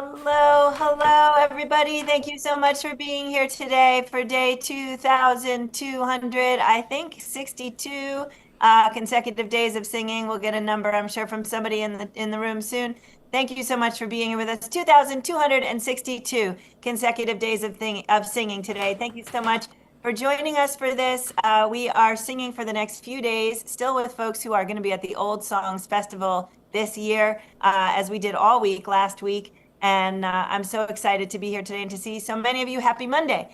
Hello, hello, everybody. Thank you so much for being here today for day 2,200, I think, 62 consecutive days of singing. We'll get a number, I'm sure, from somebody in the room soon. Thank you so much for being here with us. 2,262 consecutive days of singing today. Thank you so much for joining us for this. We are singing for the next few days, still with folks who are going to be at the Old Songs Festival this year, as we did all week last week. And I'm so excited to be here today and to see so many of you. Happy Monday.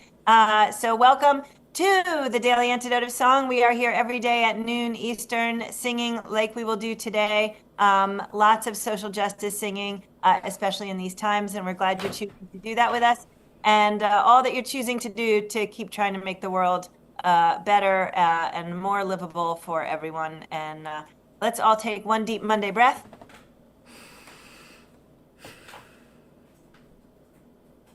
So welcome to the Daily Antidote of Song. We are here every day at noon Eastern, singing like we will do today. Lots of social justice singing, especially in these times. And we're glad you're choosing to do that with us. And all that you're choosing to do to keep trying to make the world better and more livable for everyone. And let's all take one deep Monday breath.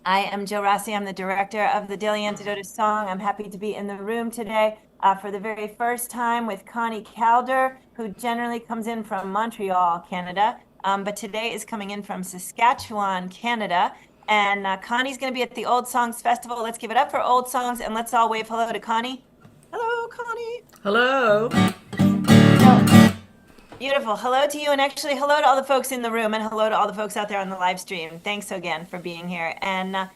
I am Jill Rossi. I'm the director of the Daily Antidote of Song. I'm happy to be in the room today for the very first time with Connie Kaldor, who generally comes in from Montreal, Canada, but today is coming in from Saskatchewan, Canada. And Connie's going to be at the Old Songs Festival. Let's give it up for Old Songs, and let's all wave hello to Connie. Hello, Connie. Hello. Beautiful. Hello to you, and actually hello to all the folks in the room, and hello to all the folks out there on the live stream. Thanks again for being here. And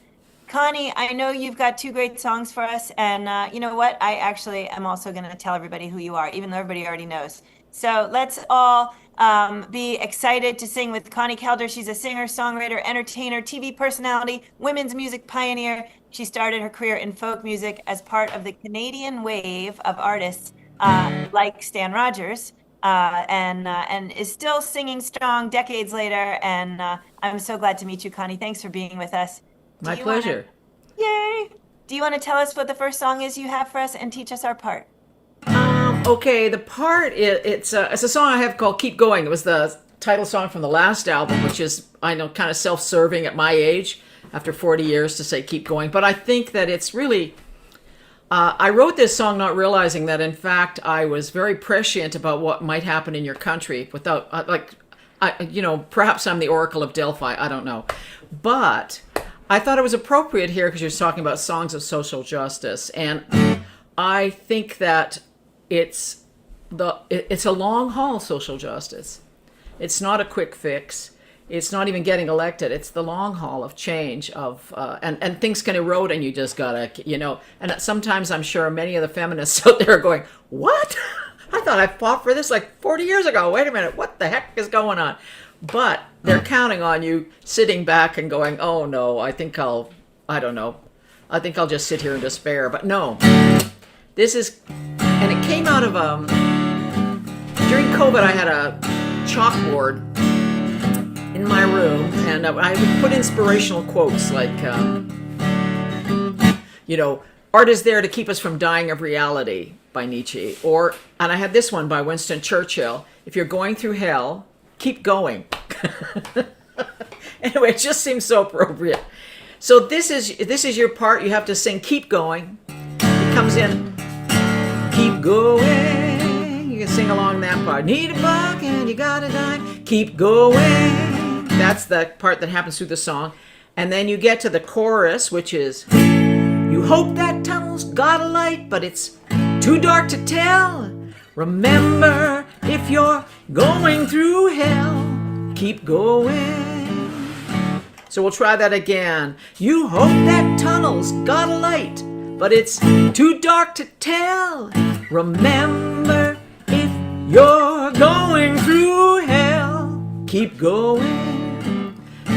Connie, I know you've got two great songs for us, and you know what? I actually am also going to tell everybody who you are, even though everybody already knows. So let's all be excited to sing with Connie Kaldor. She's a singer, songwriter, entertainer, TV personality, women's music pioneer. She started her career in folk music as part of the Canadian wave of artists like Stan Rogers. And is still singing strong decades later. And I'm so glad to meet you, Connie. Thanks for being with us. My pleasure. Yay! Do you want to tell us what the first song is you have for us and teach us our part? Okay, the part it's a song I have called "Keep Going." It was the title song from the last album, which is, I know, kind of self-serving at my age after 40 years to say "Keep Going." But I think that it's really. I wrote this song not realizing that, in fact, I was very prescient about what might happen in your country without, perhaps I'm the Oracle of Delphi. I don't know. But I thought it was appropriate here because you're talking about songs of social justice. And I think that it's a long haul social justice. It's not a quick fix. It's not even getting elected. It's the long haul of change and things can erode, and you just gotta, and sometimes I'm sure many of the feminists out there are going, what? I thought I fought for this like 40 years ago. Wait a minute. What the heck is going on? But they're counting on you sitting back and going, oh no, I think I'll just sit here in despair. But no, and it came out of, during COVID, I had a chalkboard in my room, and I would put inspirational quotes like, art is there to keep us from dying of reality by Nietzsche. And I had this one by Winston Churchill: if you're going through hell, keep going. Anyway, it just seems so appropriate. So this is your part. You have to sing "Keep Going." It comes in, keep going. You can sing along that part. Need a buck and you got a dime. Keep going. That's the part that happens through the song. And then you get to the chorus, which is, you hope that tunnel's got a light, but it's too dark to tell. Remember, if you're going through hell, keep going. So we'll try that again. You hope that tunnel's got a light, but it's too dark to tell. Remember, if you're going through hell, keep going.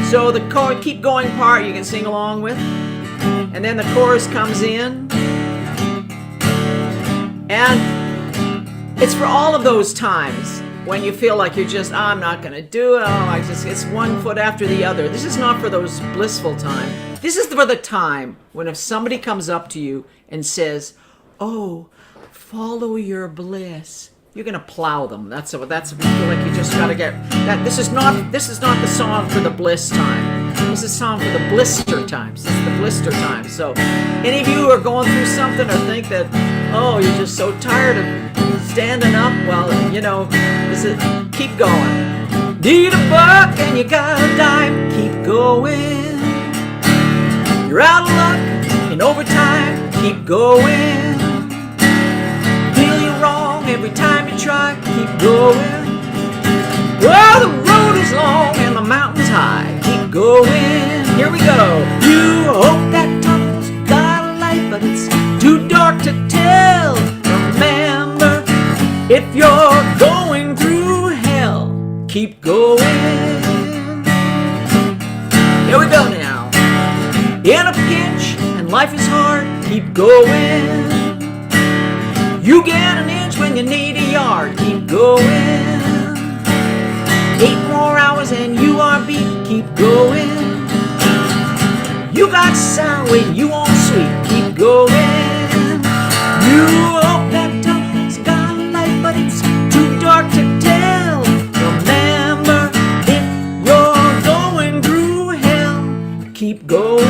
So the keep going part you can sing along with. And then the chorus comes in. And it's for all of those times when you feel like you're just, I'm not going to do it. It's one foot after the other. This is not for those blissful times. This is for the time when if somebody comes up to you and says, oh, follow your bliss, you're gonna plow them. That's like you just gotta get that. This is not the song for the bliss time. This is a song for the blister times. This is the blister time. So, any of you who are going through something or think that, oh, you're just so tired of standing up, well, this is keep going. Need a buck and you got a dime. Keep going. going. You're out of luck in overtime, keep going. Feel you're wrong every time you try, keep going. Well, the road is long and the mountain's high, keep going. Here we go. You hope that tunnel's got a light, but it's too dark to tell. Remember, if you're going through hell, keep going. Here we go now. In a pinch and life is hard, keep going. You get an inch when you need a yard, keep going. 8 more hours and you are beat, keep going. You got sour when you want sweet, keep going. You hope that tunnel's got a light, but it's too dark to tell. Remember, if you're going through hell, keep going.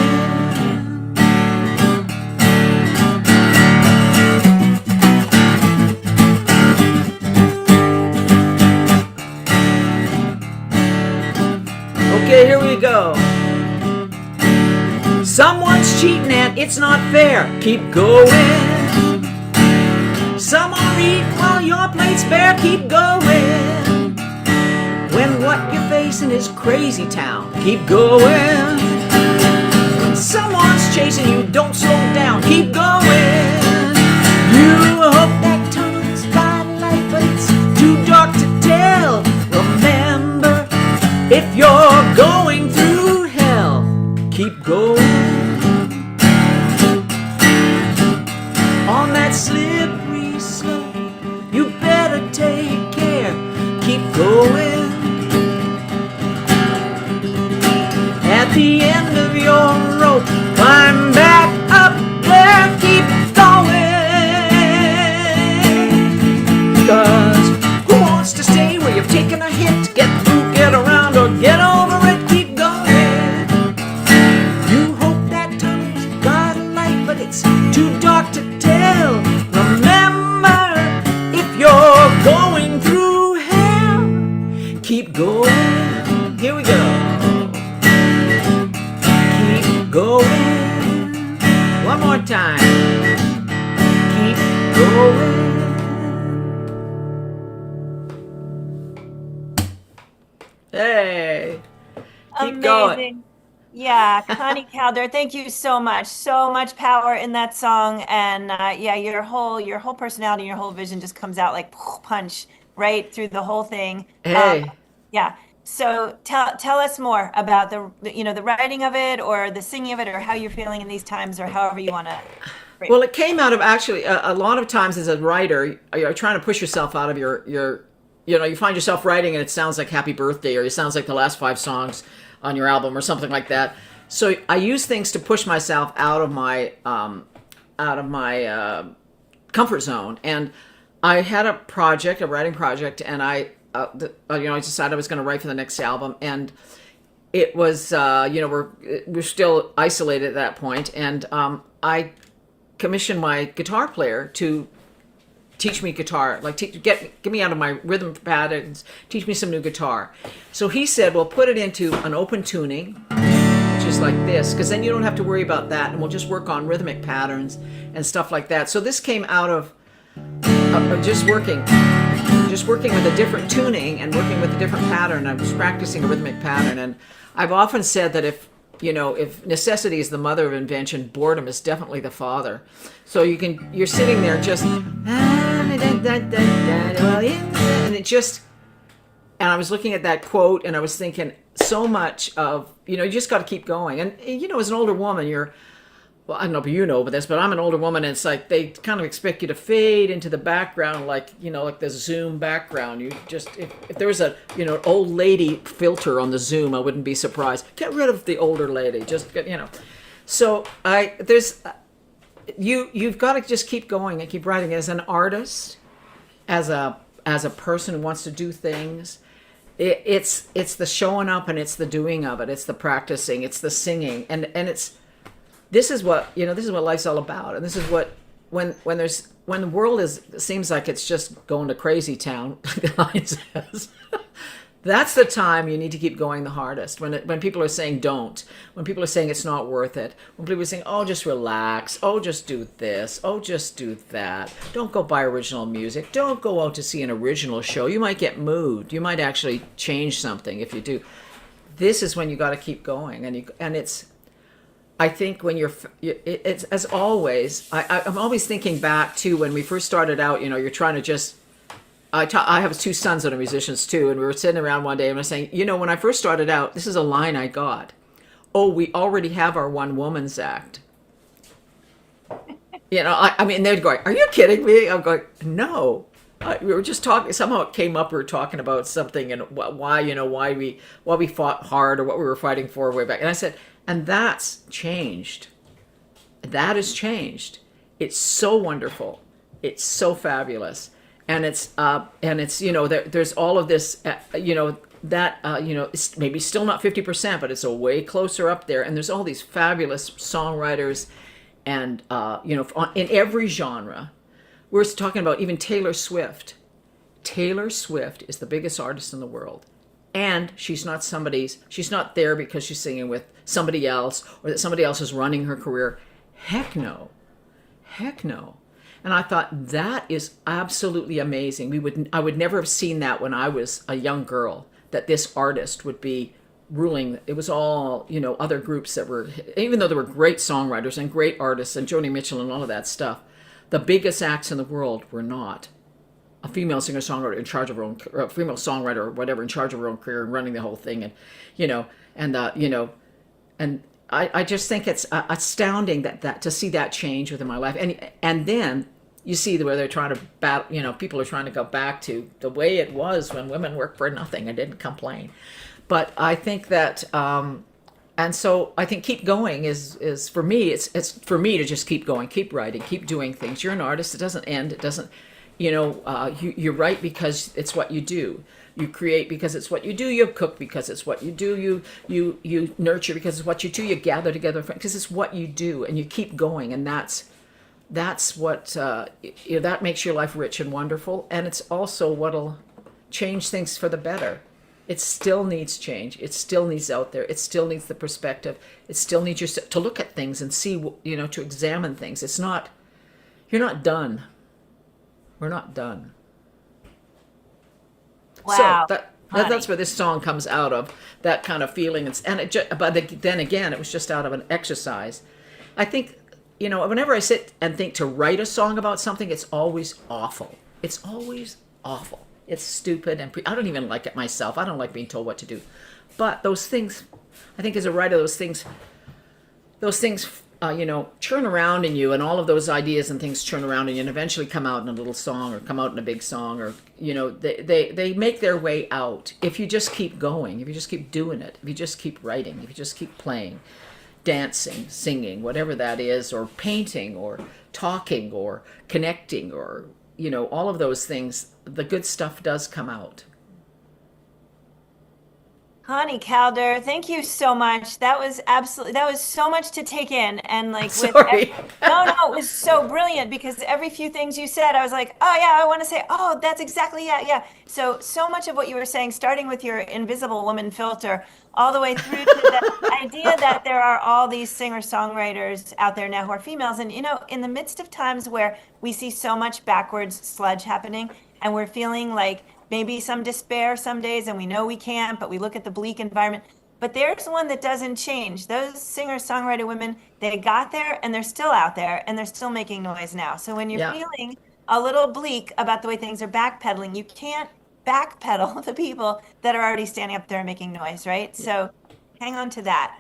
Okay, here we go. Someone's cheating and it's not fair, keep going. Someone eat while your plate's bare, keep going. When what you're facing is crazy town, keep going. When someone's chasing you, don't slow down, keep going. You hope that tunnel's got a light, but it's too dark to tell. Remember, if you're going through hell, keep going. On that slippery slope, you better take care, keep going. At the end of your rope, climb back up there, keep going. 'Cause who wants to stay where you've taken a hit? Get through, get around, or get over it, keep going. You hope that tunnel's got a light, but it's too dark to tell. Remember, if you're going through hell, keep going. Here we go. Keep going. One more time. Keep going. Hey. Keep going. Amazing. Yeah, Connie Kaldor, thank you so much. So much power in that song, and yeah, your whole personality, your whole vision just comes out like punch right through the whole thing. Hey. Yeah. So tell us more about the writing of it, or the singing of it, or how you're feeling in these times, or however you want to. Well, it came out of actually a lot of times as a writer, you're trying to push yourself out of your you find yourself writing and it sounds like Happy Birthday, or it sounds like the last 5 songs on your album or something like that. So I use things to push myself out of my comfort zone. And I had a writing project, and I decided I was going to write for the next album. And it was, we're still isolated at that point. And I commissioned my guitar player to teach me guitar, like get me out of my rhythm patterns, teach me some new guitar. So he said, well, put it into an open tuning, which is like this, because then you don't have to worry about that, and we'll just work on rhythmic patterns and stuff like that. So this came out of just working with a different tuning and working with a different pattern. I was practicing a rhythmic pattern, and I've often said that if necessity is the mother of invention, boredom is definitely the father. So you're sitting there just, and I was looking at that quote, and I was thinking so much of, you just got to keep going. And, as an older woman, well, I don't know if you know about this, but I'm an older woman, and it's like they kind of expect you to fade into the background, like the Zoom background. You just, if there was an old lady filter on the Zoom, I wouldn't be surprised. Get rid of the older lady. Just So you've got to just keep going and keep writing. As an artist, as a person who wants to do things, it's the showing up, and it's the doing of it. It's the practicing. It's the singing, and it's. This is what life's all about, and this is what when the world seems like it's just going to crazy town, like the line says, That's the time you need to keep going the hardest. When people are saying don't, when people are saying it's not worth it, when people are saying, oh, just relax, oh, just do this, oh, just do that. Don't go buy original music. Don't go out to see an original show. You might get moved. You might actually change something if you do. This is when you got to keep going, and it's. I think when it's as always. I'm always thinking back to when we first started out. You're trying to just. I have two sons that are musicians too, and we were sitting around one day and I was saying, when I first started out, this is a line I got. Oh, we already have our one woman's act. I mean, they're going, are you kidding me? I'm going, no. We were just talking. Somehow it came up. We were talking about something and why we fought hard or what we were fighting for way back. And I said, and that's changed. That has changed. It's so wonderful. It's so fabulous. And it's there's all of this it's maybe still not 50%, but it's a way closer up there. And there's all these fabulous songwriters, and in every genre. We're talking about even Taylor Swift. Taylor Swift is the biggest artist in the world, and she's not there because she's singing with somebody else or that somebody else is running her career. Heck no. And I thought that is absolutely amazing. I would never have seen that when I was a young girl, that this artist would be ruling. It was all, other groups that were, even though there were great songwriters and great artists and Joni Mitchell and all of that stuff, the biggest acts in the world were not a female singer-songwriter in charge of her own, or a female songwriter or whatever in charge of her own career and running the whole thing. And I just think it's astounding that to see that change within my life. And then you see where they're trying to battle, people are trying to go back to the way it was when women worked for nothing and didn't complain. But I think that, and so I think keep going is for me, it's for me to just keep going, keep writing, keep doing things. You're an artist. It doesn't end. It doesn't, you write because it's what you do. You create because it's what you do. You cook because it's what you do. You nurture because it's what you do. You gather together because it's what you do, and you keep going. And that's what that makes your life rich and wonderful. And it's also what'll change things for the better. It still needs change. It still needs out there. It still needs the perspective. It still needs you to look at things and see, to examine things. It's not. You're not done. We're not done. Wow. So that's where this song comes out of, that kind of feeling. But then again, it was just out of an exercise. I think, whenever I sit and think to write a song about something, it's always awful. It's always awful. It's stupid, and I don't even like it myself. I don't like being told what to do. But those things, I think as a writer, those things, churn around in you, and all of those ideas and things churn around in you and eventually come out in a little song or come out in a big song, or, they make their way out if you just keep going, if you just keep doing it, if you just keep writing, if you just keep playing, dancing, singing, whatever that is, or painting or talking or connecting or, all of those things, the good stuff does come out. Connie Kaldor, thank you so much. That was so much to take in. And Sorry. No, it was so brilliant, because every few things you said, I was like, oh yeah, I want to say, oh, that's exactly, yeah. So much of what you were saying, starting with your invisible woman filter, all the way through to the idea that there are all these singer-songwriters out there now who are females. And, in the midst of times where we see so much backwards sludge happening, and we're feeling like maybe some despair some days, and we know we can't, but we look at the bleak environment. But there's one that doesn't change. Those singer-songwriter women, they got there, and they're still out there, and they're still making noise now. So when you're feeling a little bleak about the way things are backpedaling, you can't backpedal the people that are already standing up there and making noise, right? So hang on to that.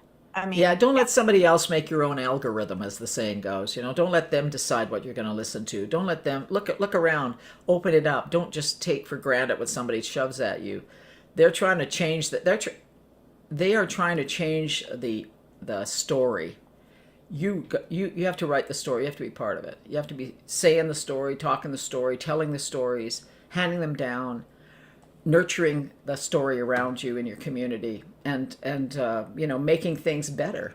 Don't let somebody else make your own algorithm, as the saying goes. Don't let them decide what you're going to listen to. Don't let them look around, open it up. Don't just take for granted what somebody shoves at you. They're trying to change that. They are trying to change the story. You have to write the story. You have to be part of it. You have to be saying the story, talking the story, telling the stories, handing them down, nurturing the story around you in your community, and making things better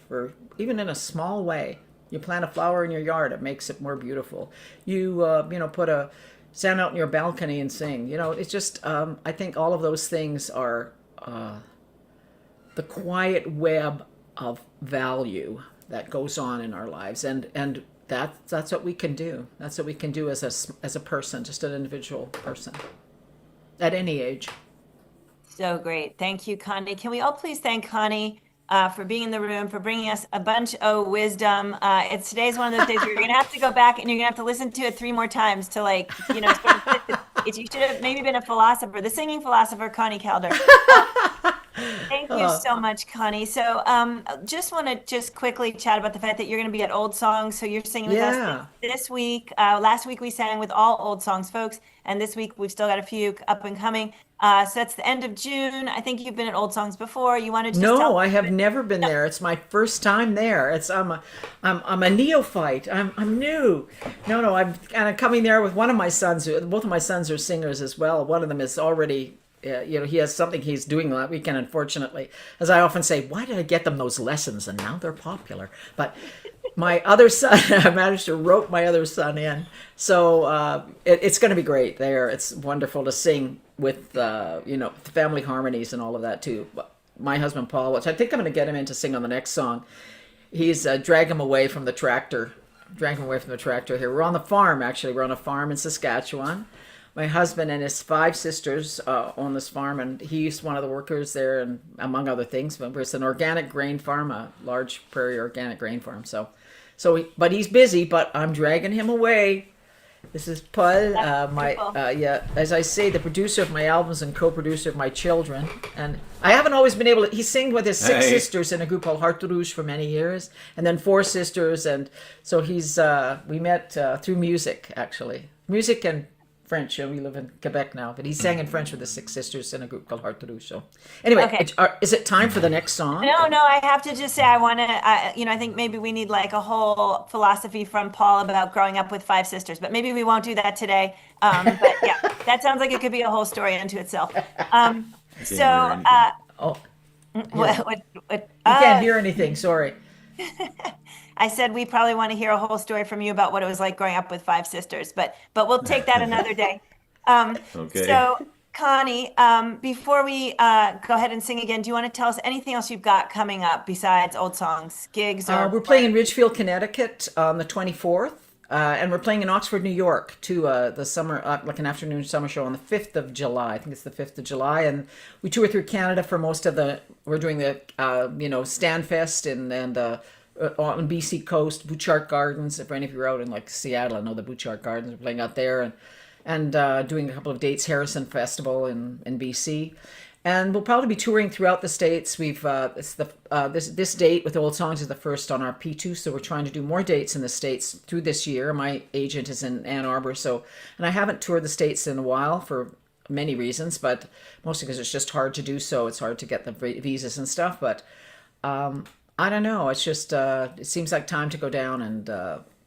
for, even in a small way. You plant a flower in your yard, it makes it more beautiful. You put stand out in your balcony and sing. It's just, I think all of those things are the quiet web of value that goes on in our lives. And that's what we can do. That's what we can do as a person, just an individual person at any age. So great. Thank you, Connie. Can we all please thank Connie for being in the room, for bringing us a bunch of wisdom. Today's one of those days where you're going to have to go back and you're going to have to listen to it 3 more times to you should have maybe been a philosopher, the singing philosopher, Connie Kaldor. Thank you so much, Connie. So just want to just quickly chat about the fact that you're going to be at Old Songs. So you're singing with us this week. Last week we sang with all Old Songs folks. And this week we've still got a few up and coming. So that's the end of June. I think you've been at Old Songs before. You want to just No, I have never been there. It's my first time there. I'm a neophyte. I'm new. No, I'm kind of coming there with one of my sons. Both of my sons are singers as well. One of them is already he has something he's doing that weekend, unfortunately. As I often say, why did I get them those lessons? And now they're popular. But my other son, I managed to rope my other son in. So it's going to be great there. It's wonderful to sing with, family harmonies and all of that too. My husband, Paul, which I think I'm going to get him in to sing on the next song. He's dragged him away from the tractor. Here. We're on the farm, actually. We're on a farm in Saskatchewan. My husband and his 5 sisters own this farm, and he's one of the workers there, and among other things. But it's an organic grain farm, a large prairie organic grain farm. But he's busy. But I'm dragging him away. This is Paul, as I say, the producer of my albums and co-producer of my children. And I haven't always been able to. He sang with his 6 sisters in a group called Heart Rouge for many years, and then 4 sisters. And so we met through music, actually, music and French. We live in Quebec now, but he sang in French with the 6 sisters in a group called Heart Rouge. So anyway, is it time for the next song? No, I have to just say I think maybe we need like a whole philosophy from Paul about growing up with 5 sisters, but maybe we won't do that today. But yeah, that sounds like it could be a whole story unto itself. You can't hear anything. Sorry. I said we probably want to hear a whole story from you about what it was like growing up with 5 sisters, but we'll take that another day. Okay. So Connie, before we go ahead and sing again, do you want to tell us anything else you've got coming up besides Old Songs, gigs? We're playing in Ridgefield, Connecticut on the 24th, and we're playing in Oxford, New York, to the summer, like an afternoon summer show on the 5th of July. I think it's the 5th of July, and we tour through Canada for most of we're doing the, Stanfest and on BC Coast, Butchart Gardens. If any of you are out in like Seattle, I know the Butchart Gardens. We're playing out there and doing a couple of dates, Harrison Festival in BC. And we'll probably be touring throughout the States. We've this date with Old Songs is the first on our P2, so we're trying to do more dates in the States through this year. My agent is in Ann Arbor, and I haven't toured the States in a while for many reasons, but mostly because it's just hard to do so. It's hard to get the visas and stuff, but I don't know. It's just it seems like time to go down and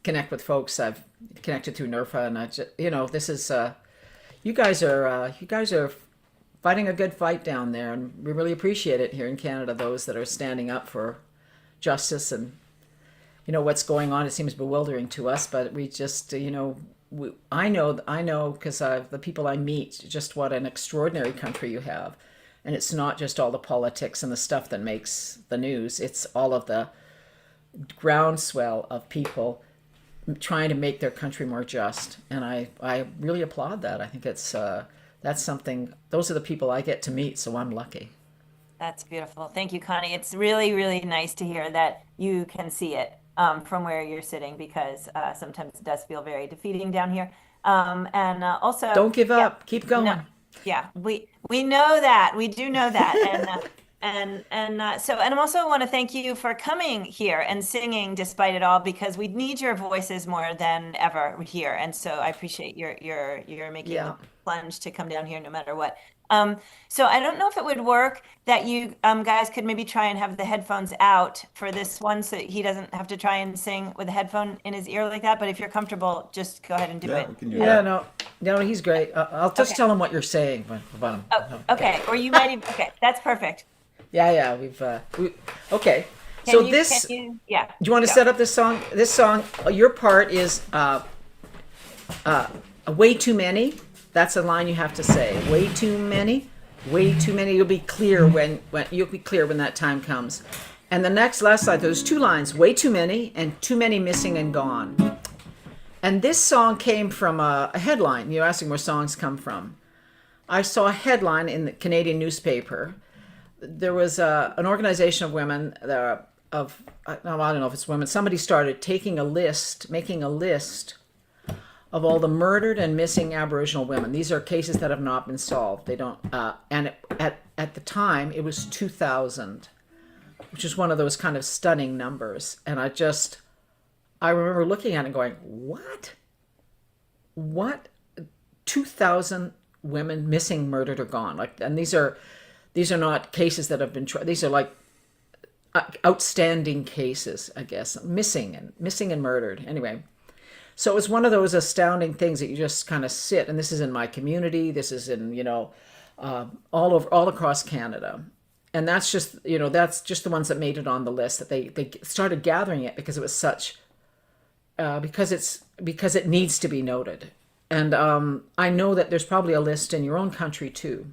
connect with folks. I've connected through NERFA, and this is you guys are fighting a good fight down there, and we really appreciate it here in Canada. Those that are standing up for justice, and what's going on. It seems bewildering to us, but we just I know because the people I meet, just what an extraordinary country you have. And it's not just all the politics and the stuff that makes the news. It's all of the groundswell of people trying to make their country more just. And I really applaud that. I think that's something, those are the people I get to meet, so I'm lucky. That's beautiful. Thank you, Connie. It's really, really nice to hear that you can see it from where you're sitting, because sometimes it does feel very defeating down here. And also... Don't give up. Keep going. No. Yeah, we know that. We do know that. And I also want to thank you for coming here and singing despite it all, because we need your voices more than ever here. And so I appreciate your making the plunge to come down here no matter what. So I don't know if it would work that you guys could maybe try and have the headphones out for this one, so he doesn't have to try and sing with a headphone in his ear like that. But if you're comfortable, just go ahead and do it. We can do that. No, he's great. I'll just tell him what you're saying about him. Oh, okay. Or you might even, okay, that's perfect. Yeah, okay. Do you want to set up this song? This song, your part is way too many. That's a line you have to say. Way too many. Way too many. You'll be clear when that time comes. And the last line, there's two lines: way too many and too many missing and gone. And this song came from a headline. You're asking where songs come from. I saw a headline in the Canadian newspaper. There was an organization of women I don't know if it's women. Somebody started making a list of all the murdered and missing Aboriginal women. These are cases that have not been solved. They don't. At the time, it was 2,000, which is one of those kind of stunning numbers. And I remember looking at it and going, what? What? 2,000 women missing, murdered, or gone. And these are not cases that have been tried. These are like outstanding cases, I guess, missing and murdered. Anyway, so it was one of those astounding things that you just kind of sit. And this is in my community. This is in all across Canada. And that's just the ones that made it on the list, that they started gathering it because it was such. Because it needs to be noted. And I know that there's probably a list in your own country too.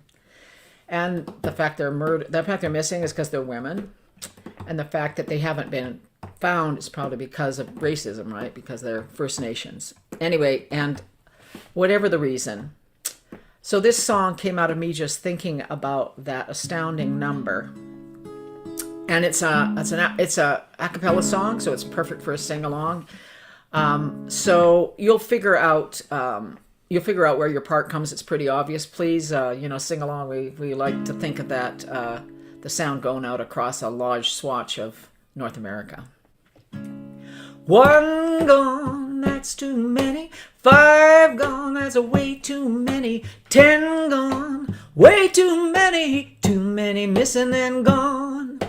And the fact they're missing is because they're women. And the fact that they haven't been found is probably because of racism, right? Because they're First Nations. Anyway, and whatever the reason. So this song came out of me just thinking about that astounding number. And it's a a cappella song, so it's perfect for a sing along. So you'll figure out where your part comes. It's pretty obvious. Please, sing along. We like to think of that, the sound going out across a large swatch of North America. One gone, that's too many. 5 gone, that's way too many. 10 gone, way too many. Too many missing and gone.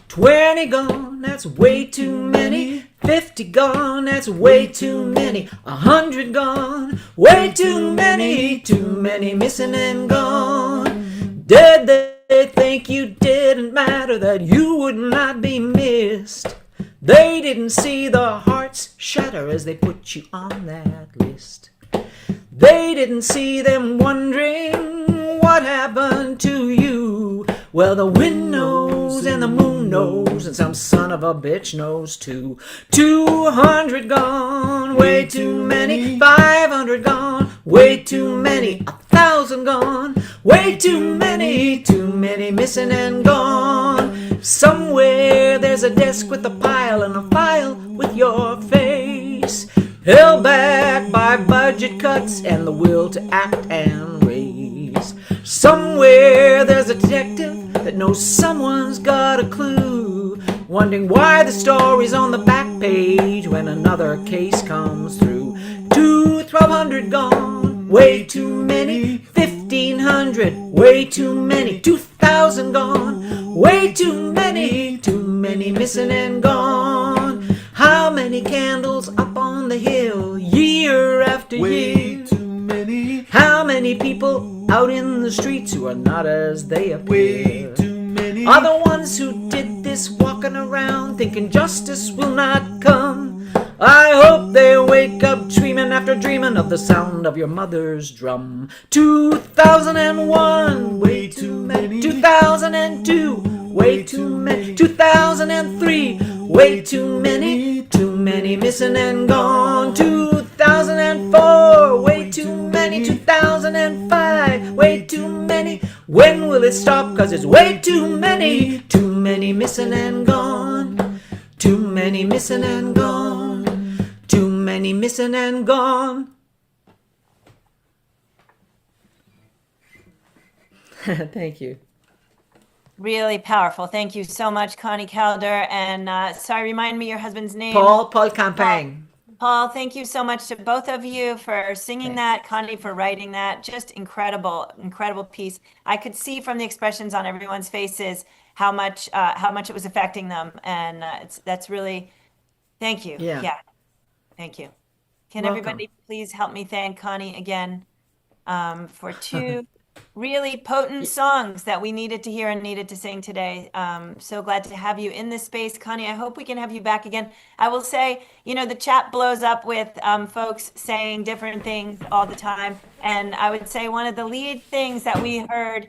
20 gone, that's way too many. 50 gone, that's way too many. 100 gone, way too many. Too many missing and gone. Did they think you didn't matter, that you would not be missed? They didn't see the hearts shatter as they put you on that list. They didn't see them wondering what happened to you. Well, the wind knows and the moon knows, and some son of a bitch knows too. 200 gone, way too many. 500 gone, way too many. 1,000 gone, way too many. Too many missing and gone. Somewhere there's a desk with a pile and a file with your face, held back by budget cuts and the will to act and raise. Somewhere there's a detective that knows someone's got a clue, wondering why the story's on the back page when another case comes through. 1,200 gone, way too many. 1,500, way too many. 2,000 gone, way too many. Too many missing and gone. How many candles up on the hill, year after year? How many people out in the streets who are not as they appear? Are the ones who did this walking around thinking justice will not come? I hope they wake up dreaming after dreaming of the sound of your mother's drum. 2001, way too many. 2002, way too many. 2003, way too many. Too many missing and gone. 2004, way too many. 2005, way too many. When will it stop? 'Cause it's way too many. Too many missing and gone. Too many missing and gone. Too many missing and gone. Thank you. Really powerful. Thank you so much, Connie Kaldor. And sorry, remind me your husband's name. Paul Campagne. Paul, thank you so much to both of you for singing that, Connie for writing that. Just incredible, incredible piece. I could see from the expressions on everyone's faces how much it was affecting them, and that's really, thank you. Yeah. Thank you. Can Welcome. everybody please help me thank Connie again for really potent songs that we needed to hear and needed to sing today. So glad to have you in this space, Connie. I hope we can have you back again. I will say, the chat blows up with folks saying different things all the time. And I would say one of the lead things that we heard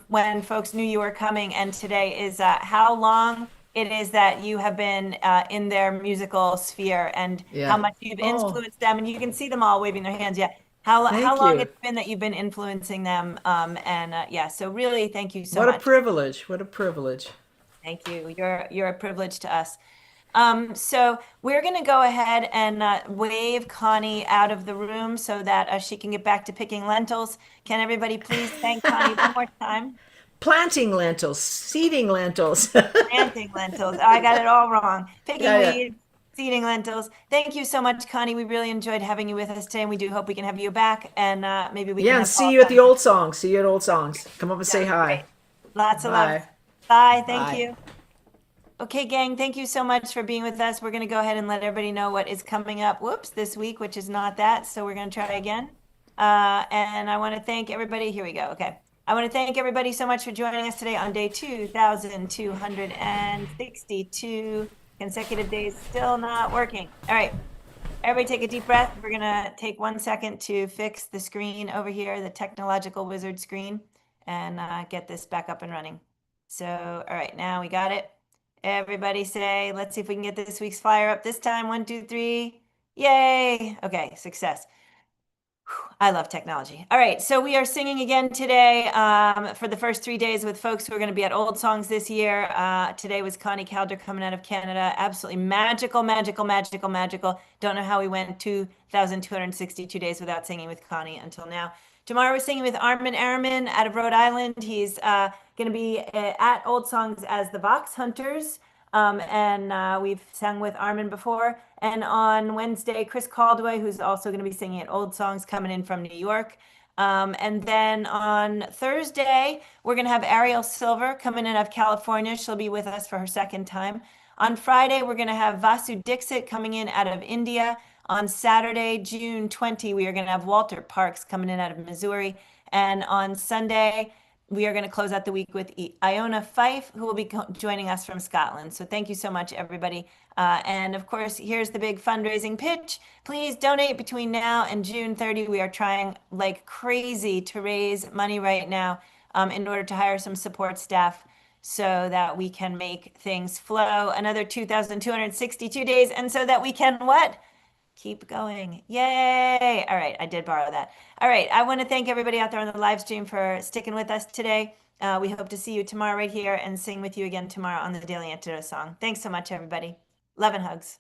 when folks knew you were coming and today is how long it is that you have been in their musical sphere and how Yeah. much you've Oh, influenced them. And you can see them all waving their hands. Yeah. How thank long you. it's been that you've been influencing them? And yeah, so really, thank you so What a much. privilege. What a privilege. Thank you. You're a privilege to us. So we're going to go ahead and wave Connie out of the room so that she can get back to picking lentils. Can everybody please thank Connie one more time? Planting lentils, seeding lentils. Planting lentils. Oh, I got it all wrong. Picking Yeah, yeah. weeds, seeding lentils. Thank you so much, Connie. We really enjoyed having you with us today, and we do hope we can have you back, and maybe we can Yeah, and have see Paul you at come. the old songs. See you at old songs. Come up and That say would be hi. great. Lots of love. Bye. Bye. Thank Bye. you. Okay, gang, thank you so much for being with us. We're going to go ahead and let everybody know what is coming up, whoops, this week, which is not that. So we're going to try again. And I want to thank everybody. Here we go. Okay. I want to thank everybody so much for joining us today on day 2,262 consecutive days. Still not working. All right. Everybody take a deep breath. We're going to take 1 second to fix the screen over here, the technological wizard screen, and get this back up and running. So, all right, now we got it. Everybody say, let's see if we can get this week's flyer up this time. 1, 2, 3. Yay. Okay, success. I love technology. All right, so we are singing again today for the first 3 days with folks who are going to be at Old Songs this year. Today was Connie Kaldor coming out of Canada. Absolutely magical, magical, magical, magical. Don't know how we went 2,262 days without singing with Connie until now. Tomorrow we're singing with Armin Araman out of Rhode Island. He's going to be at Old Songs as the Vox Hunters. And we've sung with Armin before. And on Wednesday, Chris Caldwell, who's also going to be singing at Old Songs, coming in from New York. And then on Thursday, we're going to have Ariel Silver coming in out of California. She'll be with us for her second time. On Friday, we're going to have Vasu Dixit coming in out of India. On Saturday, June 20, we are going to have Walter Parks coming in out of Missouri. And on Sunday, we are going to close out the week with Iona Fife, who will be joining us from Scotland. So thank you so much, everybody. And of course, here's the big fundraising pitch. Please donate between now and June 30. We are trying like crazy to raise money right now in order to hire some support staff so that we can make things flow another 2,262 days and so that we can what? Keep going. Yay. All right. I did borrow that. All right. I want to thank everybody out there on the live stream for sticking with us today. We hope to see you tomorrow right here and sing with you again tomorrow on the Daily Antidote song. Thanks so much, everybody. Love and hugs.